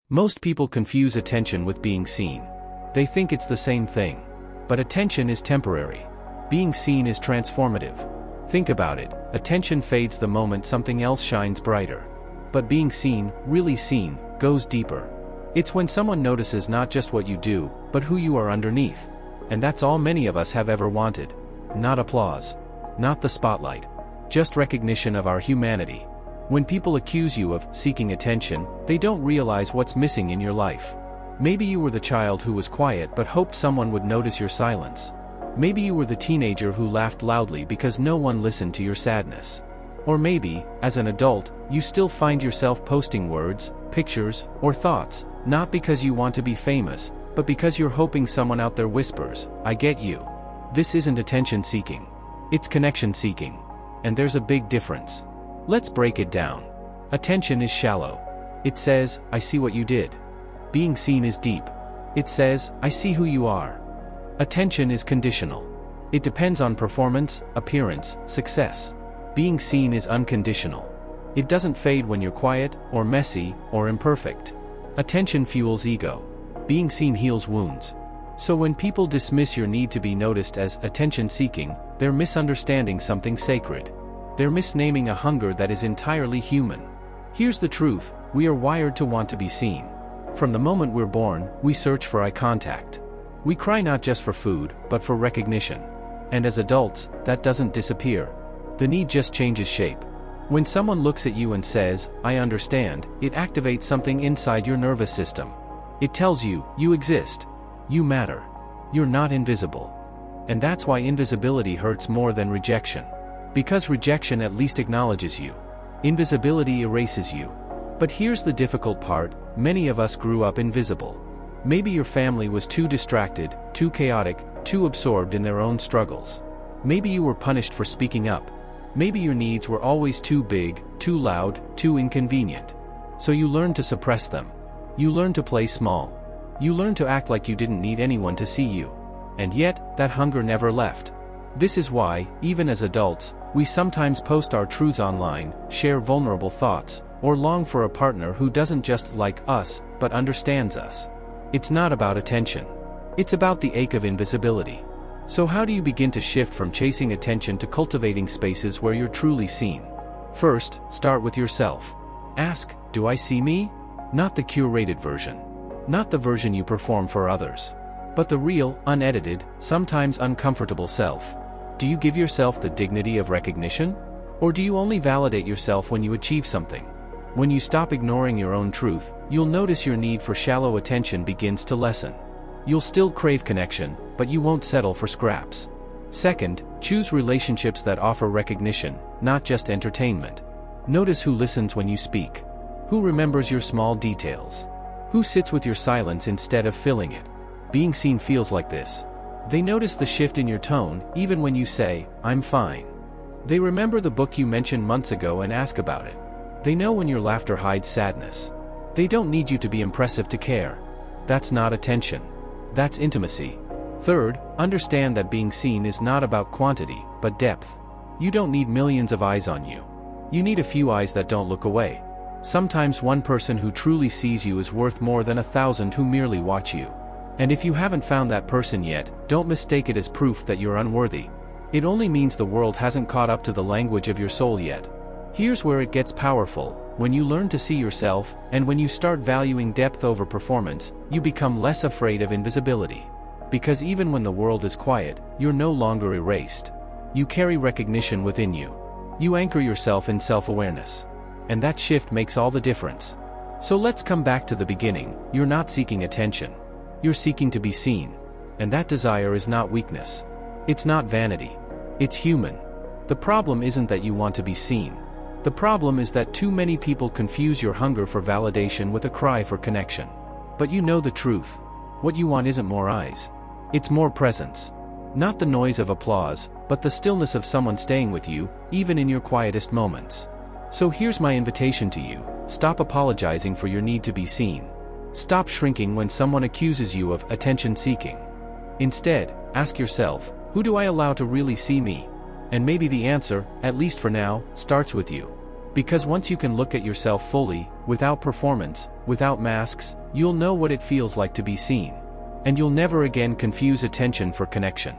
Most people confuse attention with being seen. They think it's the same thing. But attention is temporary. Being seen is transformative. Think about it, attention fades the moment something else shines brighter. But being seen, really seen, goes deeper. It's when someone notices not just what you do, but who you are underneath. And that's all many of us have ever wanted. Not applause. Not the spotlight. Just recognition of our humanity. When people accuse you of seeking attention, they don't realize what's missing in your life. Maybe you were the child who was quiet but hoped someone would notice your silence. Maybe you were the teenager who laughed loudly because no one listened to your sadness. Or maybe, as an adult, you still find yourself posting words, pictures, or thoughts, not because you want to be famous, but because you're hoping someone out there whispers, "I get you." This isn't attention seeking. It's connection seeking. And there's a big difference. Let's break it down. Attention is shallow. It says, "I see what you did." Being seen is deep. It says, "I see who you are." Attention is conditional. It depends on performance, appearance, success. Being seen is unconditional. It doesn't fade when you're quiet, or messy, or imperfect. Attention fuels ego. Being seen heals wounds. So when people dismiss your need to be noticed as attention-seeking, they're misunderstanding something sacred. They're misnaming a hunger that is entirely human. Here's the truth, we are wired to want to be seen. From the moment we're born, we search for eye contact. We cry not just for food, but for recognition. And as adults, that doesn't disappear. The need just changes shape. When someone looks at you and says, "I understand," it activates something inside your nervous system. It tells you, you exist. You matter. You're not invisible. And that's why invisibility hurts more than rejection. Because rejection at least acknowledges you. Invisibility erases you. But here's the difficult part, many of us grew up invisible. Maybe your family was too distracted, too chaotic, too absorbed in their own struggles. Maybe you were punished for speaking up. Maybe your needs were always too big, too loud, too inconvenient. So you learned to suppress them. You learned to play small. You learned to act like you didn't need anyone to see you. And yet, that hunger never left. This is why, even as adults, we sometimes post our truths online, share vulnerable thoughts, or long for a partner who doesn't just like us, but understands us. It's not about attention. It's about the ache of invisibility. So how do you begin to shift from chasing attention to cultivating spaces where you're truly seen? First, start with yourself. Ask, do I see me? Not the curated version. Not the version you perform for others. But the real, unedited, sometimes uncomfortable self. Do you give yourself the dignity of recognition? Or do you only validate yourself when you achieve something? When you stop ignoring your own truth, you'll notice your need for shallow attention begins to lessen. You'll still crave connection, but you won't settle for scraps. Second, choose relationships that offer recognition, not just entertainment. Notice who listens when you speak. Who remembers your small details. Who sits with your silence instead of filling it. Being seen feels like this. They notice the shift in your tone, even when you say, "I'm fine." They remember the book you mentioned months ago and ask about it. They know when your laughter hides sadness. They don't need you to be impressive to care. That's not attention. That's intimacy. Third, understand that being seen is not about quantity, but depth. You don't need millions of eyes on you. You need a few eyes that don't look away. Sometimes one person who truly sees you is worth more than 1,000 who merely watch you. And if you haven't found that person yet, don't mistake it as proof that you're unworthy. It only means the world hasn't caught up to the language of your soul yet. Here's where it gets powerful. When you learn to see yourself, and when you start valuing depth over performance, you become less afraid of invisibility. Because even when the world is quiet, you're no longer erased. You carry recognition within you. You anchor yourself in self-awareness. And that shift makes all the difference. So let's come back to the beginning. You're not seeking attention. You're seeking to be seen. And that desire is not weakness. It's not vanity. It's human. The problem isn't that you want to be seen. The problem is that too many people confuse your hunger for validation with a cry for connection. But you know the truth. What you want isn't more eyes. It's more presence. Not the noise of applause, but the stillness of someone staying with you, even in your quietest moments. So here's my invitation to you. Stop apologizing for your need to be seen. Stop shrinking when someone accuses you of attention-seeking. Instead, ask yourself, who do I allow to really see me? And maybe the answer, at least for now, starts with you. Because once you can look at yourself fully, without performance, without masks, you'll know what it feels like to be seen. And you'll never again confuse attention for connection.